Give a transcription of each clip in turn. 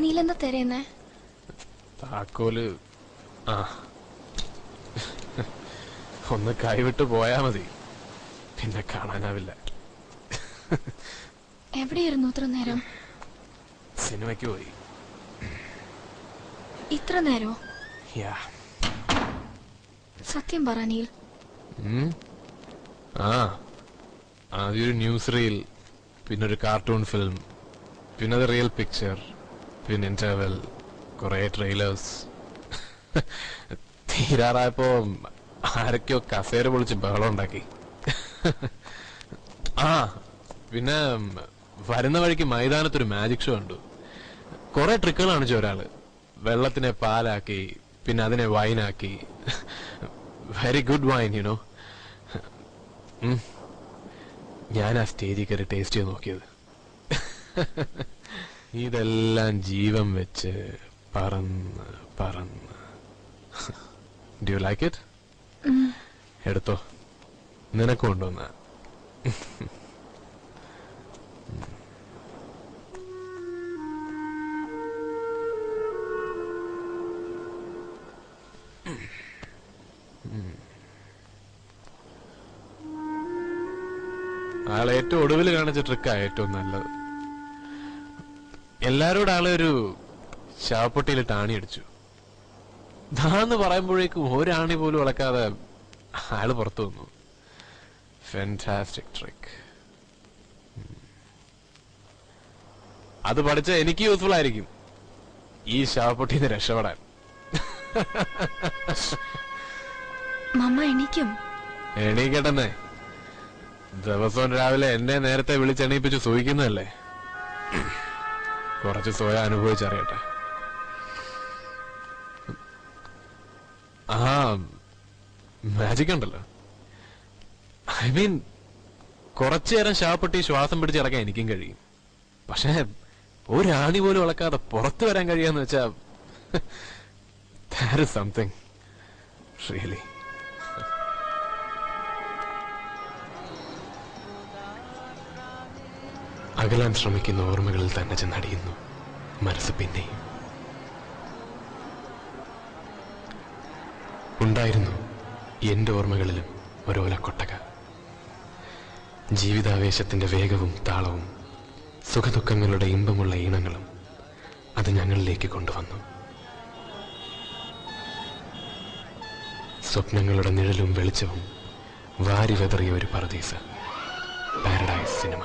നീലെന്താ തരുന്നേ? താക്കോല് ഒന്ന് കൈവിട്ട് പോയാ മതി, പിന്നെ കാണാനാവില്ല. എവിടെയായിരുന്നു ഇത്ര നേരം? സിനിമയ്ക്ക് പോയി. ഇത്ര നേരോ? സത്യം പറ നീൽ. ആദ്യം ഒരു ന്യൂസ് റീൽ, പിന്നെ ഒരു കാർട്ടൂൺ ഫിലിം, പിന്നെ അത് റിയൽ പിക്ചർ, പിന്നെ ഇന്റർവെൽ, കുറെ ട്രെയിലേഴ്സ്. തീരാറായപ്പോ ആരൊക്കെയോ കസേര പൊളിച്ച് ബഹളം ഉണ്ടാക്കി. പിന്നെ വരുന്ന വഴിക്ക് മൈതാനത്തൊരു മാജിക് ഷോ ഉണ്ട്. കുറെ ട്രിക്കുകൾ കാണിച്ചു ഒരാള്. വെള്ളത്തിനെ പാലാക്കി, പിന്നെ അതിനെ വൈനാക്കി. Very good wine, you know. ഞാൻ ആ സ്റ്റേജിൽ കയറി ടേസ്റ്റ് ചെയ്ത് നോക്കിയത്. ഇതെല്ലാം ജീവൻ വെച്ച് പറന്ന് പറന്ന്. Do you like it? എടുത്തോ, നിനക്ക് കൊണ്ടുവന്ന. ആൾ ഏറ്റവും ഒടുവിൽ കാണിച്ച ട്രിക്കാ ഏറ്റവും നല്ലത്. എല്ലാരോടും ആളൊരു ശവപ്പെട്ടിയിലിട്ട് ആണി അടിച്ചു. ദാന്ന് പറയുമ്പോഴേക്കും ഒരാണി പോലും ഇളക്കാതെ ആള് പുറത്തു വന്നു. Fantastic trick. അത് പഠിച്ച എനിക്ക് യൂസ്ഫുൾ ആയിരിക്കും ഈ ശവപ്പെട്ടിന്ന് രക്ഷപ്പെടാൻ. എണീക്കട്ടെന്നേ. ദിവസവും രാവിലെ എന്നെ നേരത്തെ വിളിച്ചെണീപ്പിച്ച് സൂഹിക്കുന്നതല്ലേ. കുറച്ച് സോയ അനുഭവിച്ചറിയട്ടെ. മാജിക് ഉണ്ടല്ലോ. ഐ മീൻ, കുറച്ചു നേരം ശവപ്പെട്ടി ശ്വാസം പിടിച്ചിറക്കാൻ എനിക്കും കഴിയും. പക്ഷെ ഒരാണി പോലും ഇളക്കാതെ പുറത്തു വരാൻ കഴിയാന്ന് വെച്ചാ that is something really. അകലാൻ ശ്രമിക്കുന്ന ഓർമ്മകളിൽ തന്നെ ചെന്നടിയുന്നു മനസ്സ്. പിന്നെയും ഉണ്ടായിരുന്നു എന്റെ ഓർമ്മകളിലും ഒരോലക്കൊട്ടക. ജീവിതാവേശത്തിന്റെ വേഗവും താളവും സുഖദുഃഖങ്ങളുടെ ഇമ്പമുള്ള ഈണങ്ങളും അത് ഞങ്ങളിലേക്ക് കൊണ്ടുവന്നു. സ്വപ്നങ്ങളുടെ നിഴലും വെളിച്ചവും വാരി വെതറിയ ഒരു പറുദീസ. Paradise cinema.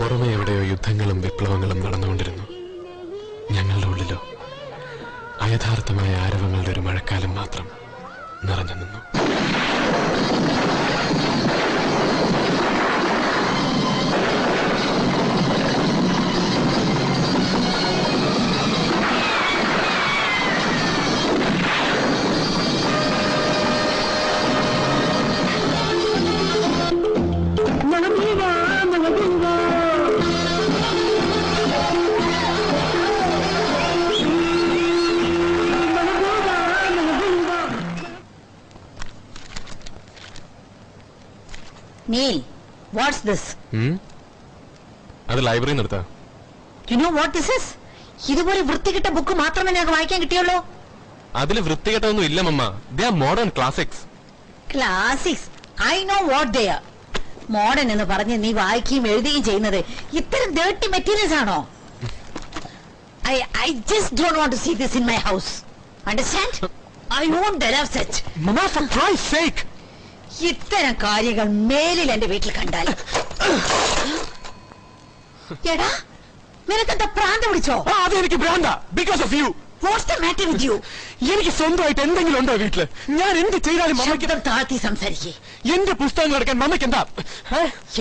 പുറമെ എവിടെയോ യുദ്ധങ്ങളും വിപ്ലവങ്ങളും നടന്നുകൊണ്ടിരുന്നു. ഞങ്ങളുടെ ഉള്ളിലോ അയഥാർത്ഥമായ ആരവങ്ങളുടെ ഒരു മഴക്കാലം മാത്രം നിറഞ്ഞു നിന്നു. Neil, what's this? അത് library നിർത്താ. You know what this is? ഇതുപോലെ വൃത്തികെട്ട ബുക്ക് മാത്രമേ ഞങ്ങൾക്ക് വായിക്കാൻ കിട്ടിയുള്ളൂ. അതിൽ വൃത്തികെട്ടൊന്നും ഇല്ല മമ്മ. They are modern classics. Classics? I know what they are. Modern എന്ന് പറഞ്ഞ് നീ വായിക്കുകയും എഴുതുകയും ചെയ്യുന്നത് ഇത്തരം dirty materials ആണോ? I just don't want to see this in my house. Understand? I won't allow such. Mama, for Christ's sake. ഇത്തരം കാര്യങ്ങൾ മേലിൽ എന്റെ വീട്ടിൽ കണ്ടാൽ എടാ നിനക്കെന്താ പ്രാന്ത പിടിച്ചോ? അതെനിക്ക് ഭ്രാന്ത. Because of you. What's the matter with you? എനിക്ക് സ്വന്തമായിട്ട് എന്തെങ്കിലും ഉണ്ടോ വീട്ടില്? ഞാൻ എന്ത് ചെയ്താലും ശബ്ദം താഴ്ത്തി സംസാരിക്കേ. എന്റെ പുസ്തകങ്ങൾ എടുക്കാൻ മമ്മയ്ക്ക് എന്താ?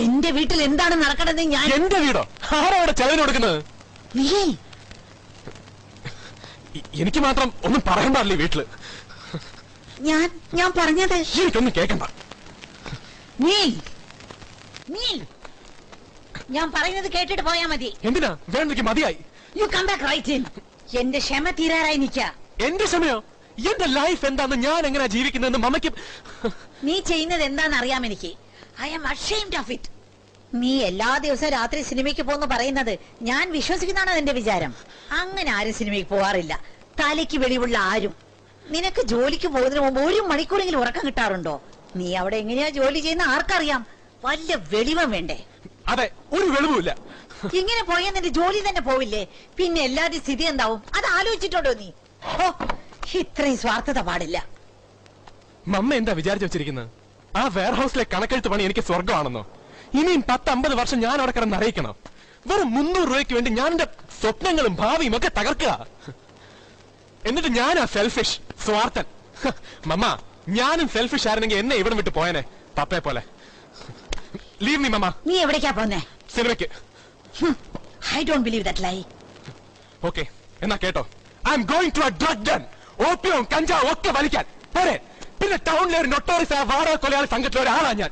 എന്റെ വീട്ടിൽ എന്താണ് നടക്കണത്? ഞാൻ എന്റെ വീടോ? ആരോടെ ചെലവിന് കൊടുക്കുന്നത്? നീ എനിക്ക് മാത്രം ഒന്നും പറയാൻ പാടില്ല വീട്ടില്. ഞാൻ പറഞ്ഞത് എനിക്കൊന്നും കേൾക്കണ്ട. ഞാൻ പറയുന്നത് കേട്ടിട്ട് പോയാ മതി. എന്തിനാ? വേണ്ടെനിക്ക് മതിയായി. You come back right in. എന്റെ ക്ഷമ തീരാറായി നിൽക്ക. എന്റെ ക്ഷമയോ? എന്റെ ലൈഫ് എന്താന്ന് ഞാൻ എങ്ങനെയാ ജീവിക്കുന്നതെന്ന് മമ്മയ്ക്ക് നീ ചെയ്യുന്നത് എന്താണെന്ന് അറിയാം എനിക്ക്. I am ashamed of it. നീ എല്ലാ ദിവസവും രാത്രി സിനിമയ്ക്ക് പോകുന്നു പറയുന്നത് ഞാൻ വിശ്വസിക്കുന്നതാണോ നിന്റെ വിചാരം? അങ്ങനെ ആരും സിനിമയ്ക്ക് പോവാറില്ല, തലയ്ക്ക് വെളിവുള്ള ആരും. നിനക്ക് ജോലിക്ക് പോകുന്നതിന് മുമ്പ് 1 മണിക്കൂറെങ്കിലും ഉറക്കം കിട്ടാറുണ്ടോ? നീ അവിടെ എങ്ങനെയാ ജോലി ചെയ്യുന്ന ആർക്കറിയാം? വല്ല വെളിവും വേണ്ടേ? അതെ, ഒരു വെളിവുമില്ല. ഇങ്ങനെ പോയാൽ നിന്റെ ജോലി തന്നെ പോവില്ലേ? പിന്നെ എല്ലാവരുടെയും സ്ഥിതി എന്താവും? അത് ആലോചിച്ചിട്ടുണ്ടോ നീ? ഓ, ഇത്രയും സ്വാർത്ഥത പാടില്ല. മമ്മ എന്താ വിചാരിച്ചു വെച്ചിരിക്കുന്നത്? ആ വെയർ ഹൗസിലെ കണക്കെഴുത്ത് പണി എനിക്ക് സ്വർഗമാണെന്നോ? ഇനിയും 10-50 വർഷം ഞാൻ അവിടെ കിടന്ന് അറിയിക്കണം? വെറും 300 രൂപയ്ക്ക് വേണ്ടി ഞാൻ എന്റെ സ്വപ്നങ്ങളും ഭാവിയും ഒക്കെ തകർക്കുക. എന്നിട്ട് ഞാനാ സെൽഫിഷ്, സ്വാർത്ഥൻ. മമ്മ, ഞാനും സെൽഫിഷ് ആയിരുന്നെങ്കിൽ എന്നെ ഇവിടെ വിട്ട് പോയനെ, പപ്പയെ പോലെ. Leave me mamma. നീ എവിടേക്കാ പോന്നേ? സിനിമയ്ക്ക്. I don't believe that lie. Okay, എന്നാ കേട്ടോ. I am going to a drug den. ഓപ്പിയവും കഞ്ചാവും ഒക്കെ വലിക്കാൻ പോരെ. പിന്നെ ടൗണിലെ ഒരു നൊട്ടോറിയസ് ആയ വാടക കൊലയാളി സംഘത്തിലെ ഒരാളാണ് ഞാൻ.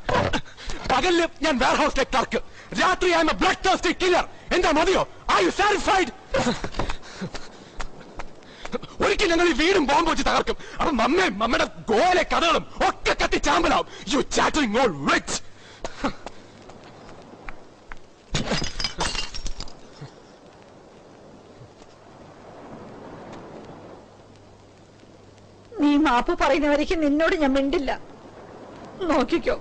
പകലില് ഞാൻ വെയർ ഹൗസിലെ ക്ലർക്ക്, രാത്രി I M A blood thirsty killer. എന്താ മതിയോ? Are you satisfied? ഒരിക്കൽ ഞങ്ങൾ ഈ വീടും ബോംബ് വെച്ച് തകർക്കും. അപ്പൊ മമ്മയും മമ്മയുടെ ഗോലെ കഥകളും ഒക്കെ കത്തി ചാമ്പലാവും. You chatting all rich. നീ മാപ്പ് പറയുന്നവരേക്ക് നിന്നോട് ഞാൻ മിണ്ടില്ല. നോക്കിക്കോ,